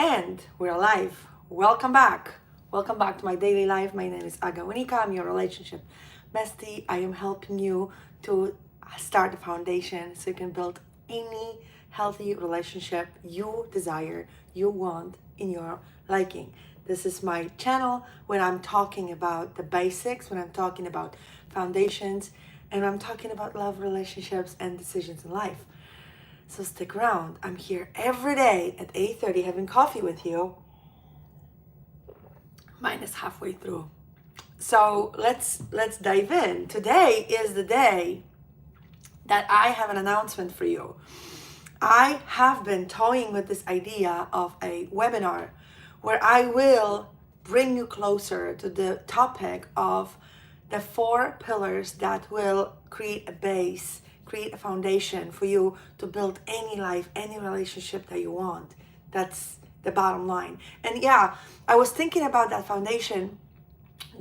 And we're alive. Welcome back. Welcome back to my daily life. My name is Aga Winnicka. I'm your relationship bestie. I am helping you to start the foundation so you can build any healthy relationship you desire, you want in your liking. This is my channel when I'm talking about the basics, when I'm talking about foundations, and I'm talking about love, relationships, and decisions in life. So stick around. I'm here every day at 8:30 having coffee with you. Mine is halfway through. So let's dive in. Today is the day that I have an announcement for you. I have been toying with this idea of a webinar where I will bring you closer to the topic of the 4 pillars that will create a base, create a foundation for you to build any life, any relationship that you want. That's the bottom line. And yeah, I was thinking about that foundation,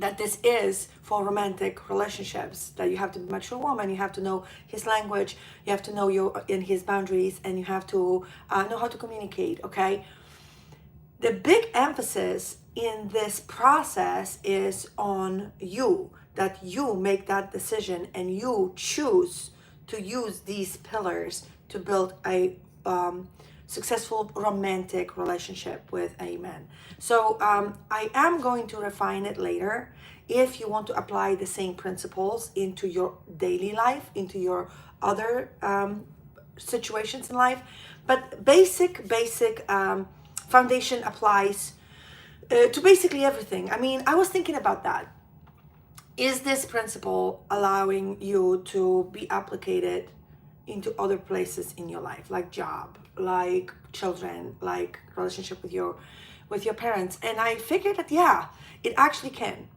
that this is for romantic relationships, that you have to be a mature woman, you have to know his language, you have to know his boundaries, and you have to know how to communicate, okay? The big emphasis in this process is on you, that you make that decision and you choose to use these pillars to build a successful romantic relationship with a man. So I am going to refine it later if you want to apply the same principles into your daily life, into your other situations in life. But basic foundation applies to basically everything. I mean, I was thinking about that. Is this principle allowing you to be applicated into other places in your life, like job, like children, like relationship with your parents? And I figured that yeah, it actually can.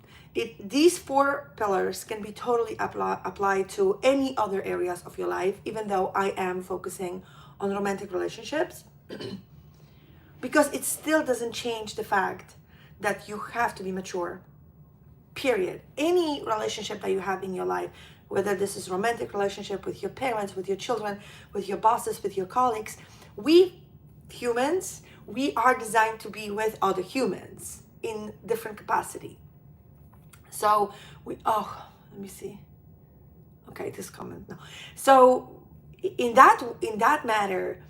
These 4 pillars can be totally applied to any other areas of your life, even though I am focusing on romantic relationships, because it still doesn't change the fact that you have to be mature. Period. Any relationship that you have in your life, whether this is romantic relationship with your parents, with your children, with your bosses, with your colleagues, we humans, we are designed to be with other humans in different capacity. So let me see. Okay, this comment now. So in that matter,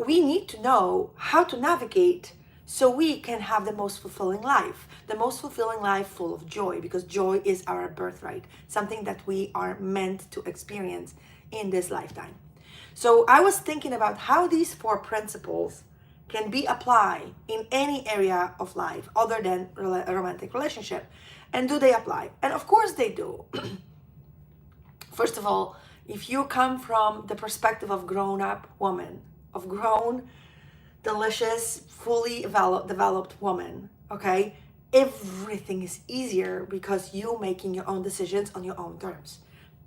we need to know how to navigate so we can have the most fulfilling life full of joy, because joy is our birthright, something that we are meant to experience in this lifetime. So I was thinking about how these 4 principles can be applied in any area of life other than a romantic relationship. And do they apply? And of course they do. First of all, if you come from the perspective of grown-up woman, of grown, delicious, fully developed woman, okay, everything is easier because you making your own decisions on your own terms.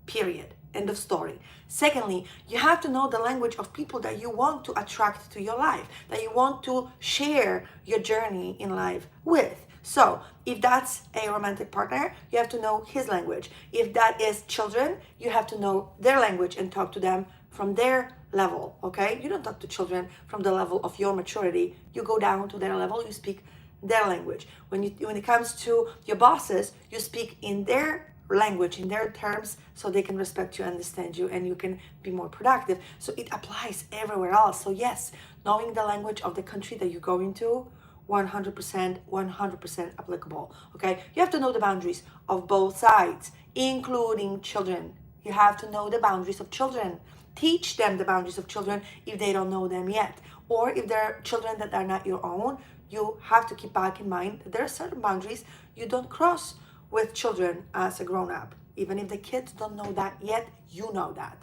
Period. End of story. Secondly, you have to know the language of people that you want to attract to your life, that you want to share your journey in life with. So if that's a romantic partner, you have to know his language. If that is children, you have to know their language and talk to them from their level, okay? You don't talk to children from the level of your maturity. You go down to their level, you speak their language. When it comes to your bosses, you speak in their language, in their terms, so they can respect you, understand you, and you can be more productive. So it applies everywhere else. So yes, knowing the language of the country that you're going to, 100% applicable, okay? You have to know the boundaries of both sides, including children. You have to know the boundaries of children. Teach them the boundaries of children if they don't know them yet. Or if they're children that are not your own, you have to keep back in mind that there are certain boundaries you don't cross with children as a grown-up. Even if the kids don't know that yet, you know that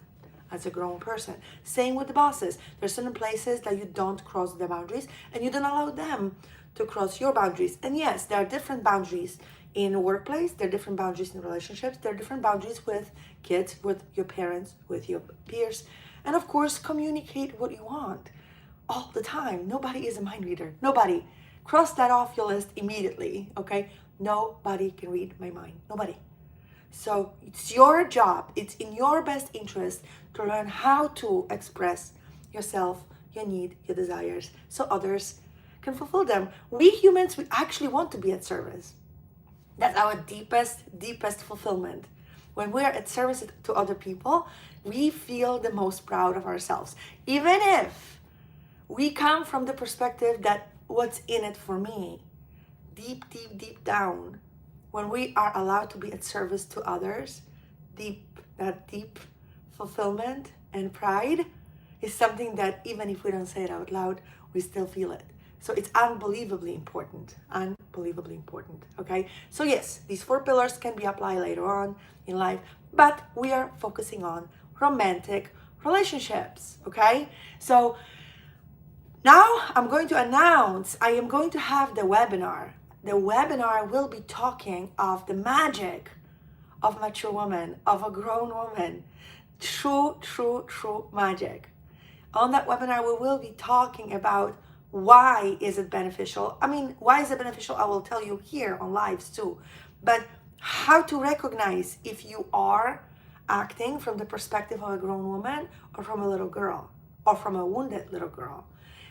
as a grown person. Same with the bosses. There's certain places that you don't cross the boundaries and you don't allow them to cross your boundaries. And yes, there are different boundaries in the workplace, there are different boundaries in relationships, there are different boundaries with kids, with your parents, with your peers. And of course, communicate what you want all the time. Nobody is a mind reader. Nobody. Cross that off your list immediately, okay? Nobody can read my mind. Nobody. So it's your job, it's in your best interest to learn how to express yourself, your need, your desires, so others can fulfill them. We humans, we actually want to be at service. That's our deepest fulfillment. When we're at service to other people, we feel the most proud of ourselves. Even if we come from the perspective that what's in it for me, deep down, when we are allowed to be at service to others, that deep fulfillment and pride is something that even if we don't say it out loud, we still feel it. So it's unbelievably important, okay? So yes, these 4 pillars can be applied later on in life, but we are focusing on romantic relationships, okay? So now I'm going to announce, I am going to have the webinar. The webinar will be talking of the magic of mature woman, of a grown woman, true magic. On that webinar, we will be talking about why is it beneficial. I mean, why is it beneficial? I will tell you here on lives too. But how to recognize if you are acting from the perspective of a grown woman or from a little girl or from a wounded little girl.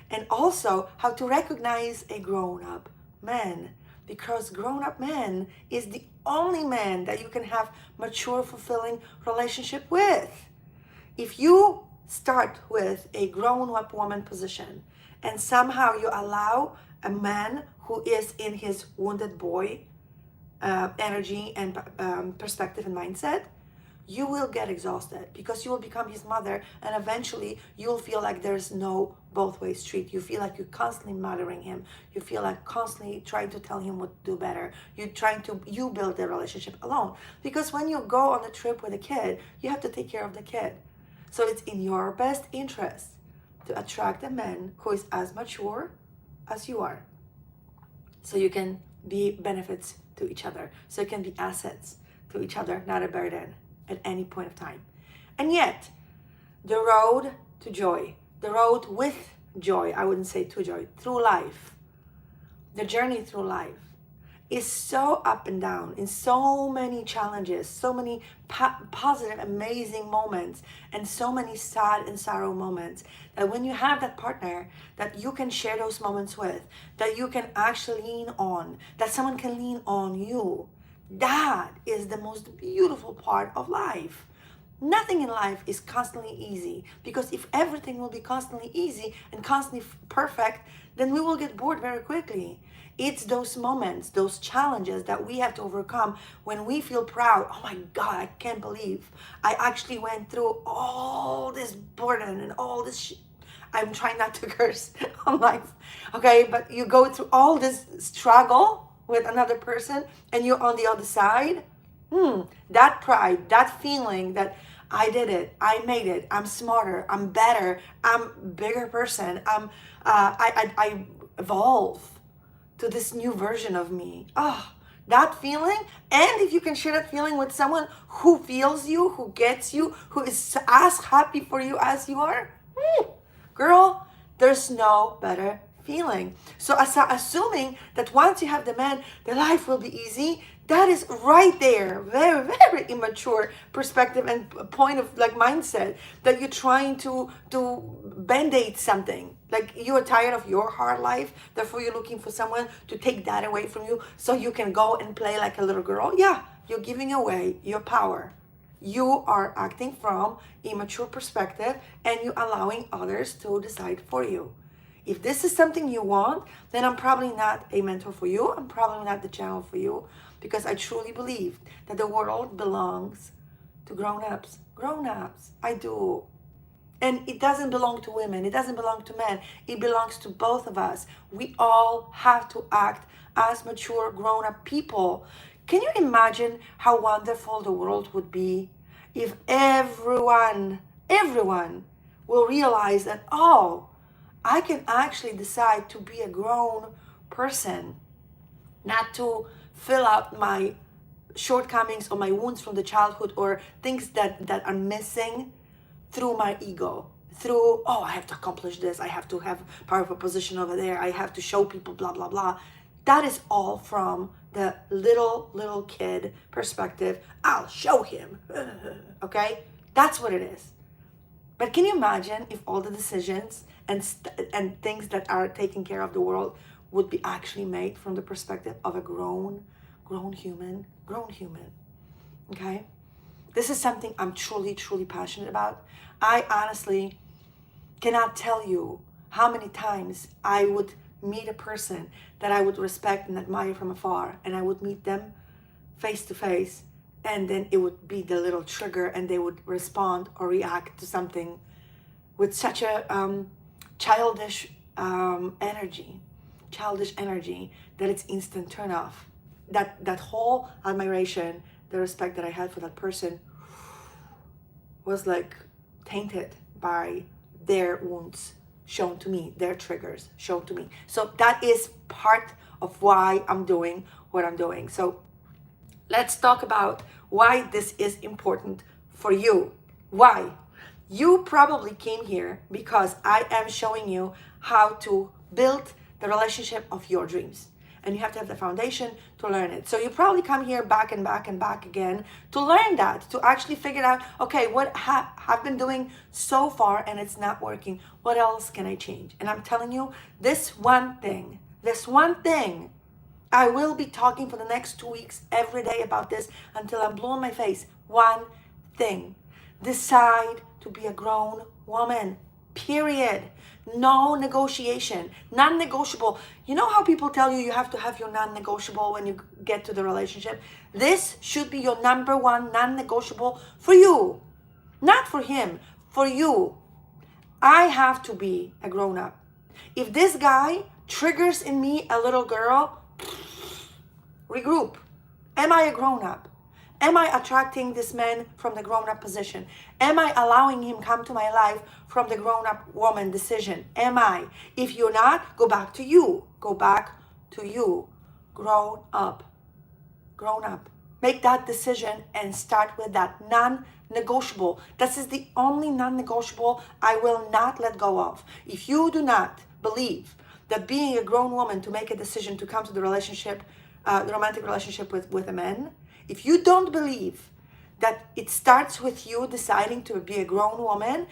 And also how to recognize a grown-up man, because grown-up man is the only man that you can have mature, fulfilling relationship with. If you start with a grown-up woman position and somehow you allow a man who is in his wounded boy energy and perspective and mindset, you will get exhausted because you will become his mother, and eventually you'll feel like there's no both-way street. You feel like you're constantly mothering him. You feel like constantly trying to tell him what to do better. You build the relationship alone. Because when you go on a trip with a kid, you have to take care of the kid. So it's in your best interest to attract a man who is as mature as you are. So you can be benefits to each other. So you can be assets to each other, not a burden at any point of time. And yet, the road to joy, the road with joy, I wouldn't say to joy, through life, the journey through life is so up and down, in so many challenges, so many positive, amazing moments, and so many sad and sorrow moments, that when you have that partner that you can share those moments with, that you can actually lean on, that someone can lean on you, that is the most beautiful part of life. Nothing in life is constantly easy, because if everything will be constantly easy and constantly perfect, then we will get bored very quickly. It's those moments, those challenges that we have to overcome when we feel proud. Oh my God, I can't believe I actually went through all this burden and all this I'm trying not to curse on life, okay? But you go through all this struggle with another person and you're on the other side. That pride, that feeling that I did it, I made it, I'm smarter, I'm better, I'm a bigger person, I evolve to this new version of me. That feeling, and if you can share that feeling with someone who feels you, who gets you, who is as happy for you as you are, girl, there's no better feeling. So assuming that once you have the man, the life will be easy, that is right there, very, very immature perspective and point of like mindset, that you're trying to band-aid something. Like you are tired of your hard life, therefore you're looking for someone to take that away from you so you can go and play like a little girl. Yeah, you're giving away your power. You are acting from immature perspective and you're allowing others to decide for you. If this is something you want, then I'm probably not a mentor for you. I'm probably not the channel for you, because I truly believe that the world belongs to grown-ups. Grown-ups, I do. And it doesn't belong to women. It doesn't belong to men. It belongs to both of us. We all have to act as mature, grown-up people. Can you imagine how wonderful the world would be if everyone will realize that, I can actually decide to be a grown person, not to fill out my shortcomings or my wounds from the childhood or things that are missing through my ego, through, I have to accomplish this, I have to have powerful position over there, I have to show people, blah, blah, blah. That is all from the little kid perspective. I'll show him, okay? That's what it is. But can you imagine if all the decisions and things that are taking care of the world would be actually made from the perspective of a grown human. Okay? This is something I'm truly, truly passionate about. I honestly cannot tell you how many times I would meet a person that I would respect and admire from afar, and I would meet them face to face, and then it would be the little trigger, and they would respond or react to something with such a childish energy that it's instant turn off. That whole admiration, the respect that I had for that person was like tainted by their wounds shown to me, their triggers shown to me. So that is part of why I'm doing what I'm doing. So let's talk about why this is important for you. Why? You probably came here because I am showing you how to build the relationship of your dreams. And you have to have the foundation to learn it. So you probably come here back and back and back again to learn that, to actually figure out, okay, what I've been doing so far and it's not working. What else can I change? And I'm telling you, this one thing, I will be talking for the next 2 weeks every day about this until I'm blue in my face. One thing. Decide to be a grown woman. Period. No negotiation. Non-negotiable. You know how people tell you have to have your non-negotiable when you get to the relationship? This should be your number one non-negotiable for you. Not for him. For you. I have to be a grown-up. If this guy triggers in me a little girl, regroup. Am I a grown-up? Am I attracting this man from the grown-up position? Am I allowing him come to my life from the grown-up woman decision? Am I? If you're not, go back to you. Go back to you. Grown up. Grown up. Make that decision and start with that non-negotiable. This is the only non-negotiable I will not let go of. If you do not believe that being a grown woman to make a decision to come to the relationship, the romantic relationship with a man, if you don't believe that it starts with you deciding to be a grown woman,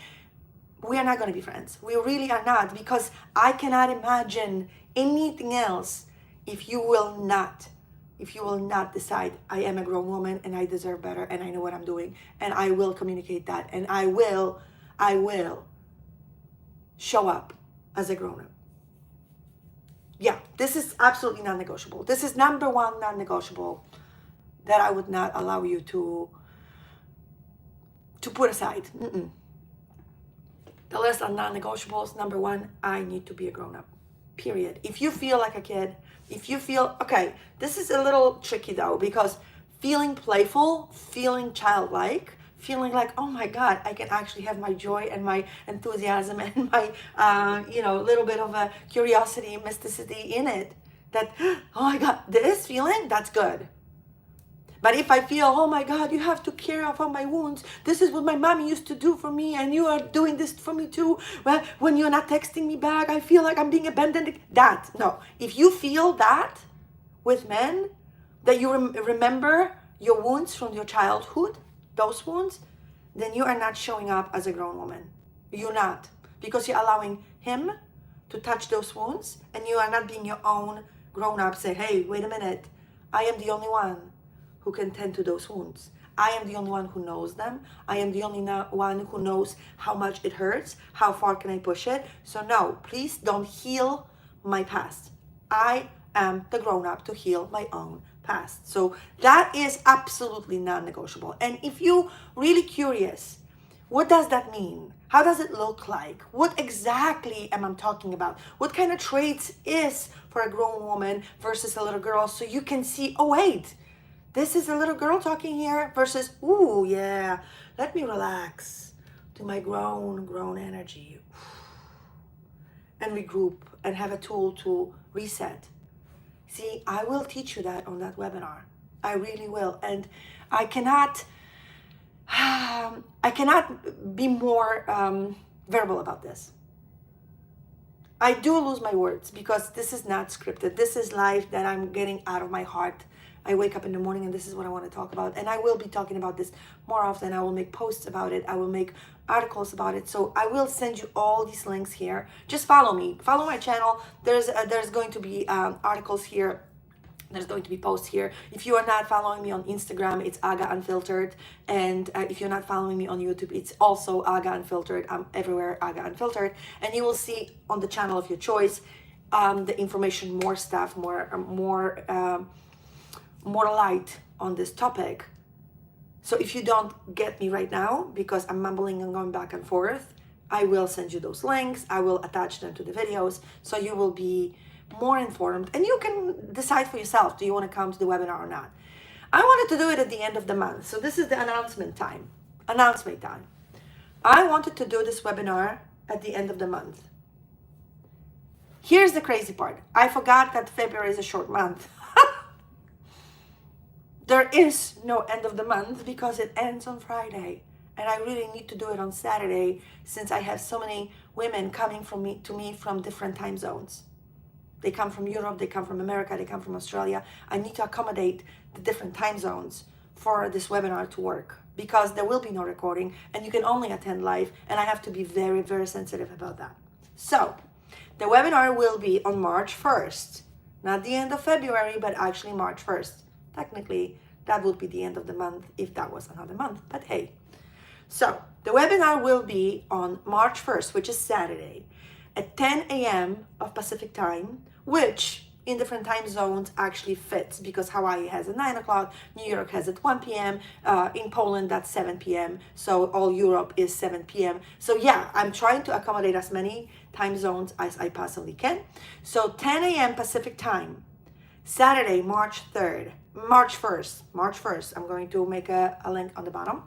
we are not going to be friends. We really are not, because I cannot imagine anything else if you will not decide I am a grown woman and I deserve better and I know what I'm doing and I will communicate that and I will show up as a grown up. Yeah, this is absolutely non-negotiable. This is number one non-negotiable that I would not allow you to put aside. The list of non-negotiables, number one, I need to be a grown-up, period. If you feel like a kid, if you feel, okay, this is a little tricky though, because feeling playful, feeling childlike, feeling like, oh my God, I can actually have my joy and my enthusiasm and my, little bit of a curiosity, mysticity in it, that, oh my God, this feeling, that's good. But if I feel, oh my God, you have to care for my wounds. This is what my mommy used to do for me, and you are doing this for me too. Well, when you're not texting me back, I feel like I'm being abandoned. No. If you feel that with men, that you remember your wounds from your childhood, those wounds, then you are not showing up as a grown woman. You're not. Because you're allowing him to touch those wounds, and you are not being your own grown up. Say, hey, wait a minute. I am the only one who can tend to those wounds. I am the only one who knows them. I am the only one who knows how much it hurts. How far can I push it? So no, please don't heal my past. I am the grown-up to heal my own past. So that is absolutely non-negotiable. And if you're really curious, what does that mean? How does it look like? What exactly am I talking about? What kind of traits is for a grown woman versus a little girl? So you can see, oh wait, this is a little girl talking here versus, ooh, yeah, let me relax to my grown energy and regroup and have a tool to reset. See, I will teach you that on that webinar. I really will. And I cannot be more verbal about this. I do lose my words because this is not scripted. This is life that I'm getting out of my heart I wake up in the morning and this is what I want to talk about. And I will be talking about this more often. I will make posts about it. I will make articles about it. So I will send you all these links here. Just follow me. Follow my channel. There's going to be articles here. There's going to be posts here. If you are not following me on Instagram, it's Aga Unfiltered. And if you're not following me on YouTube, it's also Aga Unfiltered. I'm everywhere, Aga Unfiltered. And you will see on the channel of your choice the information, more stuff, more light on this topic. So if you don't get me right now, because I'm mumbling and going back and forth, I will send you those links. I will attach them to the videos, so you will be more informed and you can decide for yourself, do you want to come to the webinar or not. I wanted to do it at the end of the month, so this is the announcement time. I wanted to do this webinar at the end of the month. Here's the crazy part. I forgot that February is a short month. There is no end of the month because it ends on Friday. And I really need to do it on Saturday since I have so many women coming to me from different time zones. They come from Europe, they come from America, they come from Australia. I need to accommodate the different time zones for this webinar to work because there will be no recording and you can only attend live, and I have to be very, very sensitive about that. So the webinar will be on March 1st, not the end of February, but actually March 1st. Technically, that would be the end of the month if that was another month, but hey. So the webinar will be on March 1st, which is Saturday, at 10 a.m. of Pacific time, which in different time zones actually fits because Hawaii has at 9 o'clock, New York has at 1 p.m., in Poland that's 7 p.m., so all Europe is 7 p.m. So yeah, I'm trying to accommodate as many time zones as I possibly can. So 10 a.m. Pacific time, Saturday, March 1st, I'm going to make a link on the bottom.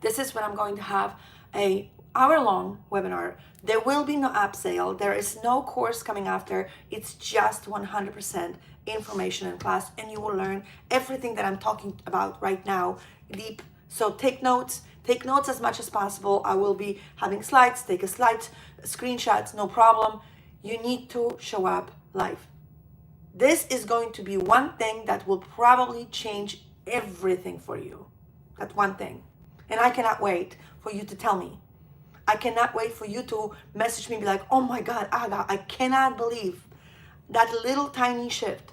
This is when I'm going to have a hour-long webinar. There will be no app sale. There is no course coming after. It's just 100% information and class, and you will learn everything that I'm talking about right now deep. So take notes as much as possible. I will be having slides, take a slide, screenshots, no problem. You need to show up live. This is going to be one thing that will probably change everything for you. That one thing. And I cannot wait for you to tell me. I cannot wait for you to message me and be like, oh my God, Aga, I cannot believe that little tiny shift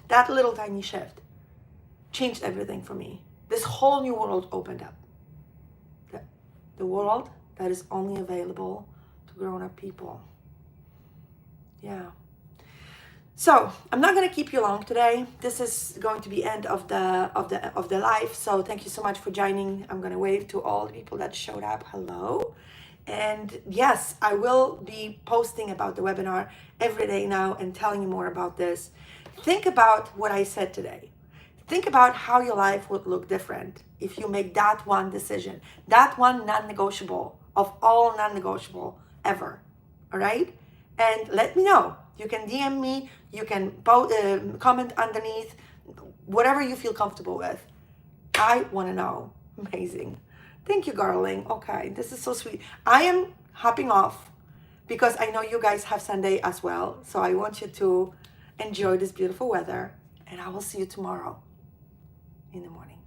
changed everything for me. This whole new world opened up. The world that is only available to grown-up people. Yeah. So I'm not going to keep you long today. This is going to be end of the live. So thank you so much for joining. I'm going to wave to all the people that showed up. Hello. And yes, I will be posting about the webinar every day now and telling you more about this. Think about what I said today. Think about how your life would look different if you make that one decision, that one non-negotiable of all non-negotiable ever. All right? And let me know. You can DM me, you can comment underneath, whatever you feel comfortable with. I want to know. Amazing. Thank you, darling. Okay, this is so sweet. I am hopping off because I know you guys have Sunday as well. So I want you to enjoy this beautiful weather, and I will see you tomorrow in the morning.